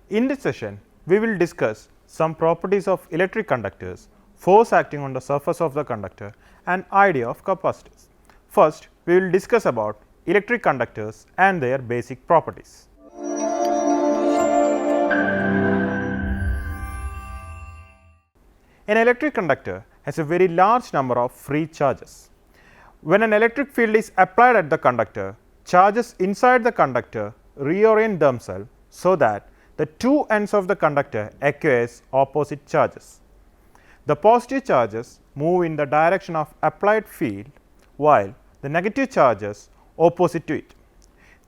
In this session, we will discuss some properties of electric conductors, force acting on the surface of the conductor and idea of capacitors. First, we will discuss about electric conductors and their basic properties. An electric conductor has a very large number of free charges. When an electric field is applied at the conductor, charges inside the conductor reorient themselves so that the two ends of the conductor acquires opposite charges. The positive charges move in the direction of applied field, while the negative charges opposite to it.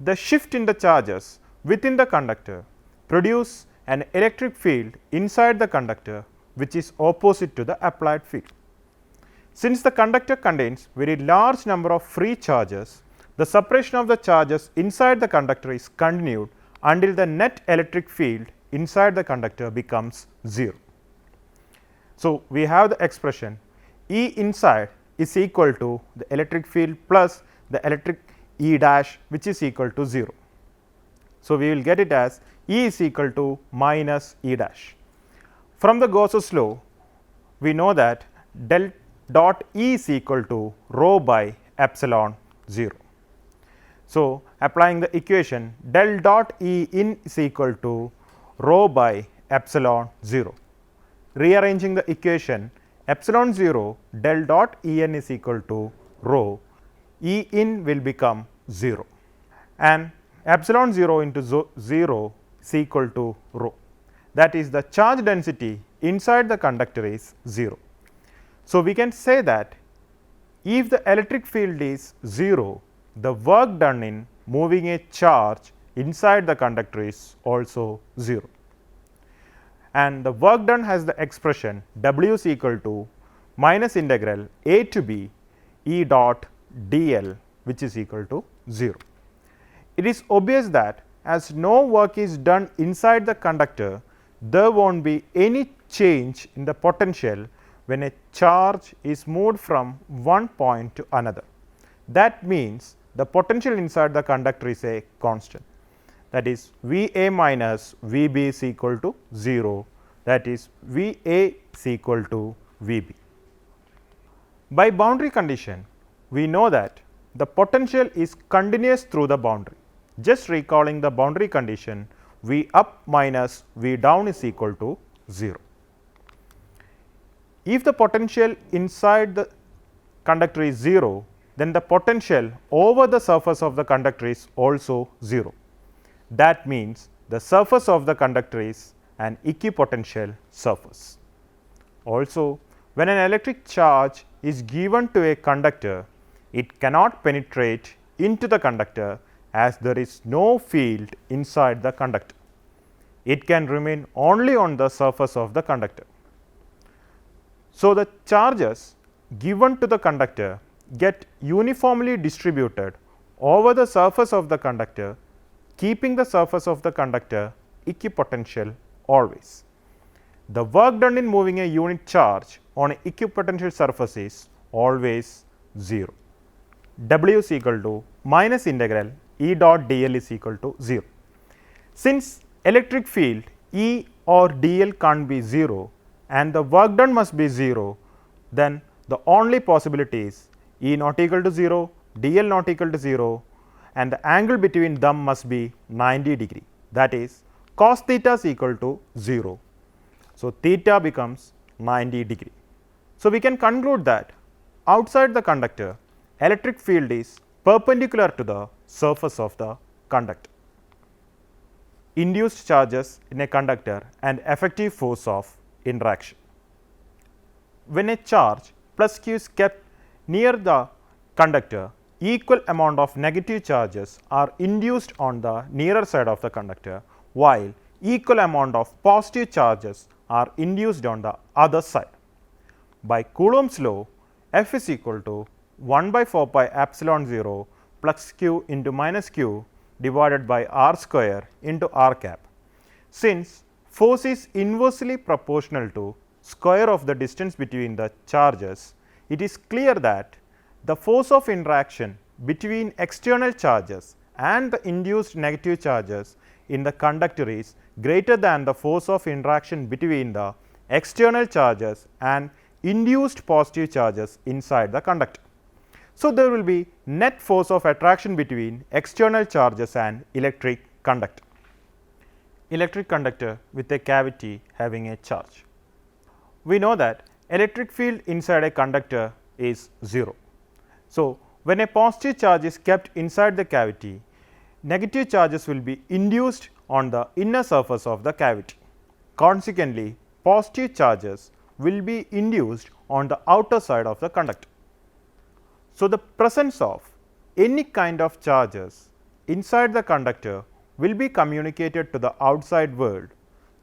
The shift in the charges within the conductor produce an electric field inside the conductor which is opposite to the applied field. Since the conductor contains very large number of free charges, the separation of the charges inside the conductor is continued until the net electric field inside the conductor becomes 0. So, we have the expression E inside is equal to the electric field plus the electric E dash, which is equal to 0. So, we will get it as E is equal to minus E dash. From the Gauss's law, we know that del dot E is equal to rho by epsilon 0. So, applying the equation del dot E in is equal to rho by epsilon 0. Rearranging the equation, epsilon 0 del dot E n is equal to rho, E in will become 0 and epsilon 0 into 0 is equal to rho. That is, the charge density inside the conductor is 0. So, we can say that if the electric field is 0, the work done in moving a charge inside the conductor is also 0, and the work done has the expression W is equal to minus integral a to b E dot dl, which is equal to 0. It is obvious that as no work is done inside the conductor, there will not be any change in the potential when a charge is moved from one point to another. That means the potential inside the conductor is a constant, that is V A minus V B is equal to 0, that is V A is equal to V B. By boundary condition, we know that the potential is continuous through the boundary. Just recalling the boundary condition, V up minus V down is equal to 0. If the potential inside the conductor is 0, then the potential over the surface of the conductor is also 0. That means the surface of the conductor is an equipotential surface. Also, when an electric charge is given to a conductor, it cannot penetrate into the conductor as there is no field inside the conductor. It can remain only on the surface of the conductor. So, the charges given to the conductor get uniformly distributed over the surface of the conductor, keeping the surface of the conductor equipotential always. The work done in moving a unit charge on an equipotential surface is always 0. W is equal to minus integral E dot dl is equal to 0. Since electric field E or dl can't be 0 and the work done must be 0, then the only possibility is E not equal to 0, dl not equal to 0, and the angle between them must be 90 degree, that is cos theta is equal to 0. So, theta becomes 90 degree. So, we can conclude that outside the conductor, electric field is perpendicular to the surface of the conductor. Induced charges in a conductor and effective force of interaction. When a charge plus q is kept near the conductor, equal amount of negative charges are induced on the nearer side of the conductor, while equal amount of positive charges are induced on the other side. By Coulomb's law, F is equal to 1 by 4 pi epsilon 0 plus q into minus q divided by r square into r cap. Since force is inversely proportional to square of the distance between the charges, it is clear that the force of interaction between external charges and the induced negative charges in the conductor is greater than the force of interaction between the external charges and induced positive charges inside the conductor. So, there will be net force of attraction between external charges and electric conductor. Electric conductor with a cavity having a charge. We know that electric field inside a conductor is 0. So, when a positive charge is kept inside the cavity, negative charges will be induced on the inner surface of the cavity. Consequently, positive charges will be induced on the outer side of the conductor. So, the presence of any kind of charges inside the conductor will be communicated to the outside world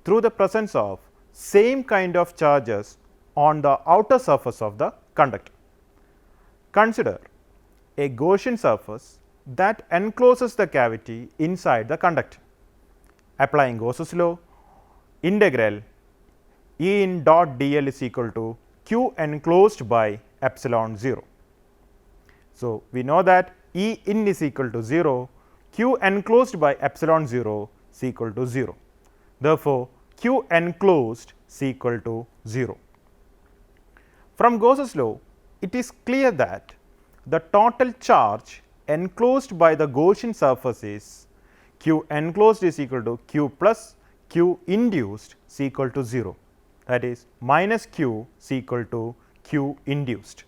through the presence of same kind of charges on the outer surface of the conductor. Consider a Gaussian surface that encloses the cavity inside the conductor. Applying Gauss's law, integral E in dot dl is equal to q enclosed by epsilon 0. So, we know that E in is equal to 0, q enclosed by epsilon 0 is equal to 0. Therefore, q enclosed is equal to 0. From Gauss's law, it is clear that the total charge enclosed by the Gaussian surface is q enclosed is equal to q plus q induced is equal to 0, that is minus q is equal to q induced.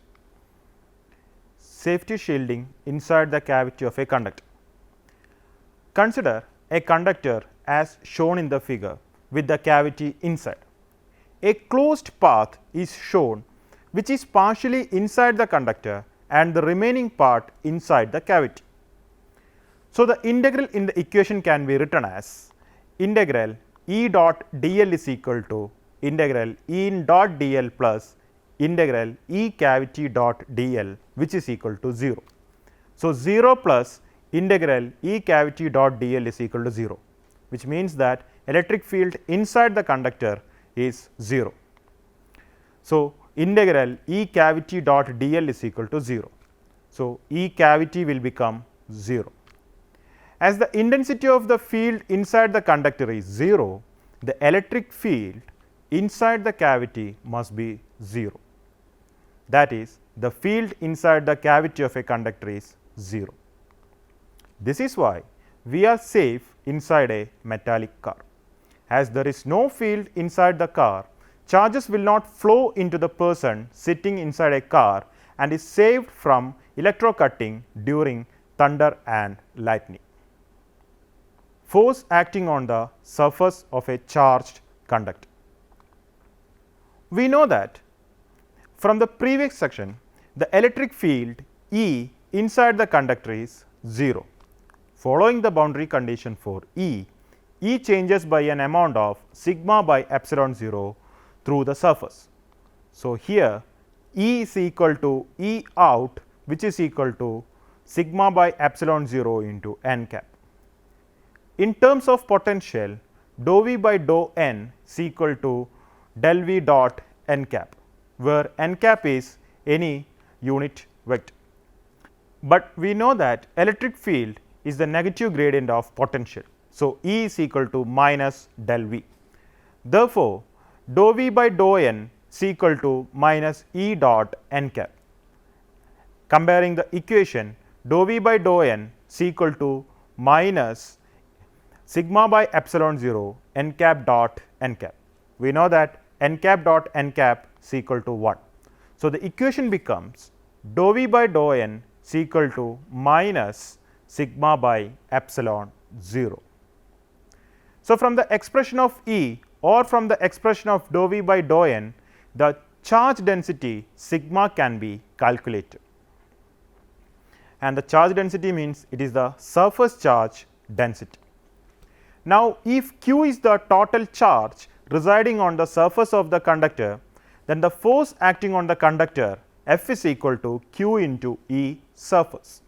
Safety shielding inside the cavity of a conductor. Consider a conductor as shown in the figure with the cavity inside. A closed path is shown which is partially inside the conductor and the remaining part inside the cavity. So, the integral in the equation can be written as integral E dot dl is equal to integral E in dot dl plus integral E cavity dot dl, which is equal to 0. So, 0 plus integral E cavity dot dl is equal to 0, which means that electric field inside the conductor is 0. So, integral E cavity dot dl is equal to 0. So, E cavity will become 0. As the intensity of the field inside the conductor is 0, the electric field inside the cavity must be 0. That is, the field inside the cavity of a conductor is 0. This is why we are safe inside a metallic car. As there is no field inside the car, charges will not flow into the person sitting inside a car and is saved from electrocutting during thunder and lightning. Force acting on the surface of a charged conductor. We know that from the previous section, the electric field E inside the conductor is 0. Following the boundary condition for E changes by an amount of sigma by epsilon 0 through the surface. So, here E is equal to E out, which is equal to sigma by epsilon 0 into n cap. In terms of potential, dou V by dou n is equal to del V dot n cap, where n cap is any unit vector. But we know that electric field is the negative gradient of potential. So, E is equal to minus del V. Therefore, dou V by dou n is equal to minus E dot n cap. Comparing the equation, dou V by dou n is equal to minus sigma by epsilon 0 n cap dot n cap. We know that n cap dot n cap is equal to 1. So, the equation becomes dou V by dou n is equal to minus sigma by epsilon 0. So, from the expression of E or from the expression of dou V by dou n, the charge density sigma can be calculated. And the charge density means it is the surface charge density. Now, if Q is the total charge residing on the surface of the conductor, then the force acting on the conductor F is equal to Q into E surface,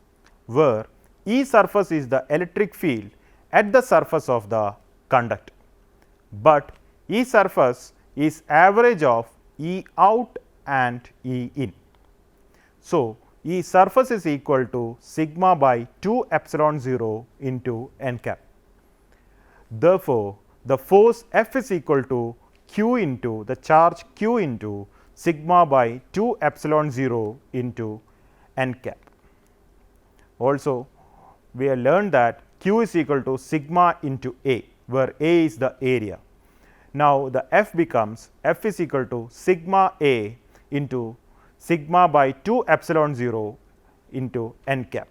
where E surface is the electric field at the surface of the conductor, but E surface is average of E out and E in. So, E surface is equal to sigma by 2 epsilon 0 into n cap. Therefore, the force F is equal to Q into the charge Q into sigma by 2 epsilon 0 into n cap. Also, we have learned that Q is equal to sigma into A, where A is the area. Now, the F becomes F is equal to sigma A into sigma by 2 epsilon 0 into n cap.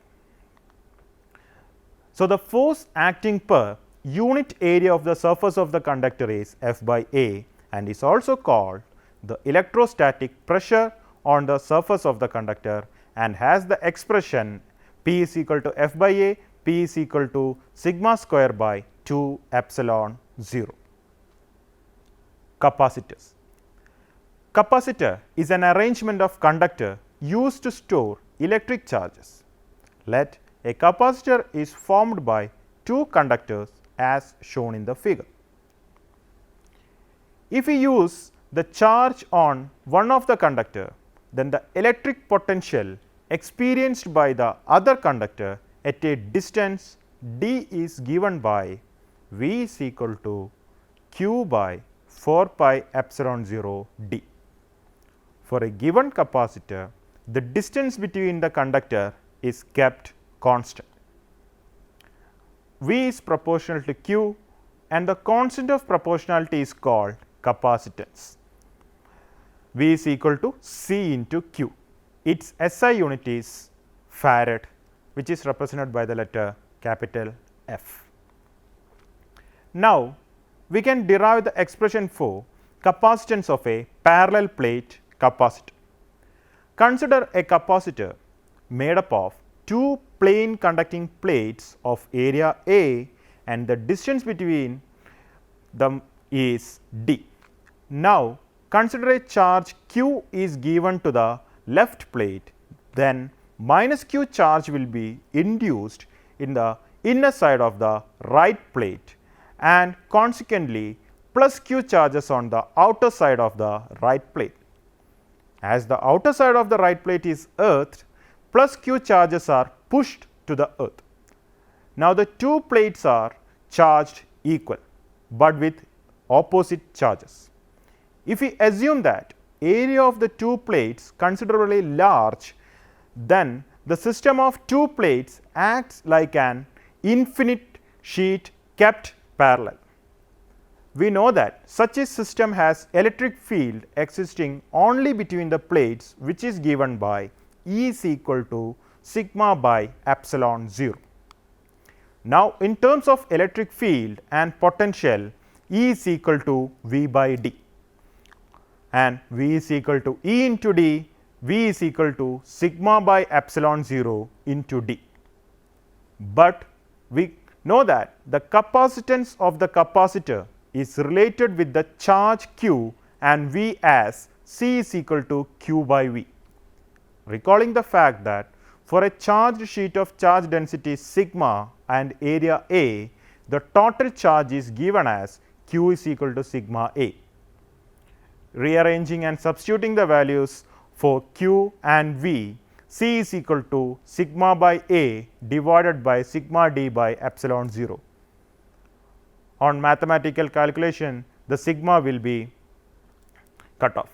So, the force acting per unit area of the surface of the conductor is F by A and is also called the electrostatic pressure on the surface of the conductor and has the expression P is equal to F by A, P is equal to sigma square by 2 epsilon 0. Capacitors. Capacitor is an arrangement of conductor used to store electric charges. Let a capacitor is formed by two conductors as shown in the figure. If we use the charge on one of the conductor, then the electric potential experienced by the other conductor at a distance d is given by V is equal to Q by 4 pi epsilon 0 d. For a given capacitor, the distance between the conductor is kept constant. V is proportional to Q and the constant of proportionality is called capacitance. V is equal to C into Q. Its SI unit is farad, which is represented by the letter capital F. Now, we can derive the expression for capacitance of a parallel plate capacitor. Consider a capacitor made up of two plane conducting plates of area A and the distance between them is d. Now, consider a charge Q is given to the left plate, then minus Q charge will be induced in the inner side of the right plate and consequently plus Q charges on the outer side of the right plate. As the outer side of the right plate is earthed, plus Q charges are pushed to the earth. Now, the two plates are charged equal, but with opposite charges. If we assume that area of the two plates considerably large, then the system of two plates acts like an infinite sheet kept parallel. We know that such a system has electric field existing only between the plates, which is given by E is equal to sigma by epsilon 0. Now, in terms of electric field and potential, E is equal to V by D and V is equal to E into D, V is equal to sigma by epsilon 0 into D. But we know that the capacitance of the capacitor is related with the charge Q and V as C is equal to Q by V. Recalling the fact that for a charged sheet of charge density sigma and area A, the total charge is given as Q is equal to sigma A. Rearranging and substituting the values for Q and V, C is equal to sigma by A divided by sigma D by epsilon 0. On mathematical calculation, the sigma will be cut off.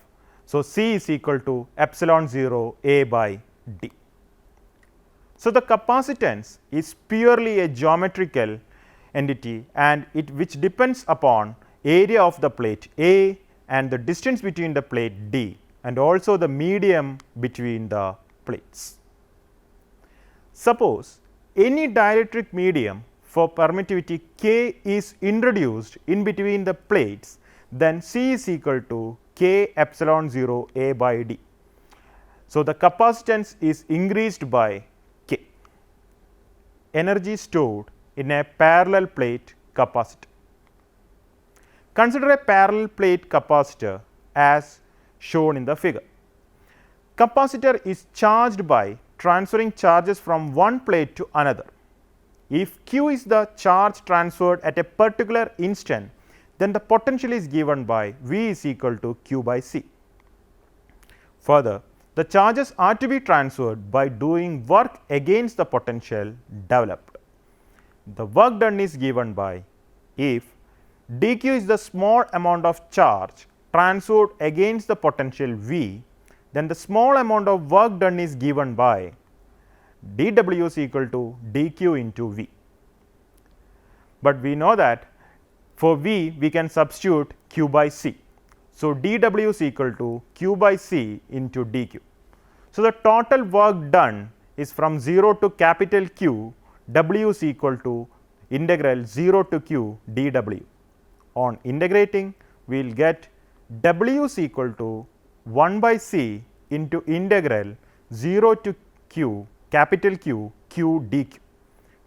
So, C is equal to epsilon 0 A by D. So, the capacitance is purely a geometrical entity and it which depends upon area of the plate A and the distance between the plate D and also the medium between the plates. Suppose any dielectric medium for permittivity K is introduced in between the plates, then C is equal to K epsilon 0 A by D. So, the capacitance is increased by K. Energy stored in a parallel plate capacitor. Consider a parallel plate capacitor as shown in the figure. Capacitor is charged by transferring charges from one plate to another. If Q is the charge transferred at a particular instant, then the potential is given by V is equal to Q by C. Further, the charges are to be transferred by doing work against the potential developed. The work done is given by if dq is the small amount of charge transferred against the potential V, then the small amount of work done is given by dW is equal to dq into V. But we know that for V we can substitute q by c. So, dW is equal to q by c into dq. So, the total work done is from 0 to capital Q, W is equal to integral 0 to q dW. On integrating, we will get W is equal to 1 by c into integral 0 to q capital Q q dq.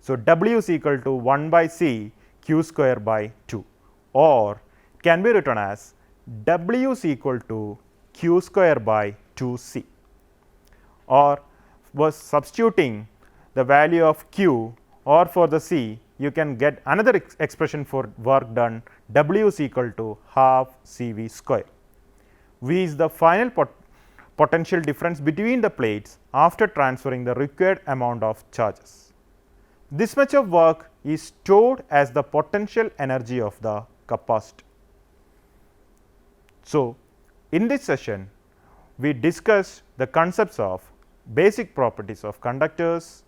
So, W is equal to 1 by c q square by 2, or can be written as W is equal to q square by 2 c, or was substituting the value of q or for the c, you can get another expression for work done, W is equal to half C V square. V is the final potential difference between the plates after transferring the required amount of charges. This much of work is stored as the potential energy of the capacitor. So, in this session, we discussed the concepts of basic properties of conductors,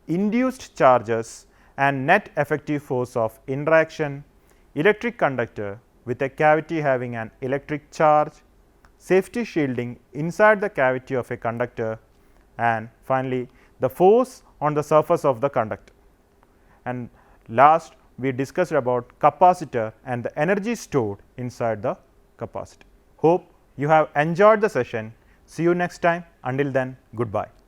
induced charges and net effective force of interaction, electric conductor with a cavity having an electric charge, safety shielding inside the cavity of a conductor, and finally, the force on the surface of the conductor. And last, we discussed about capacitor and the energy stored inside the capacitor. Hope you have enjoyed the session. See you next time. Until then, goodbye.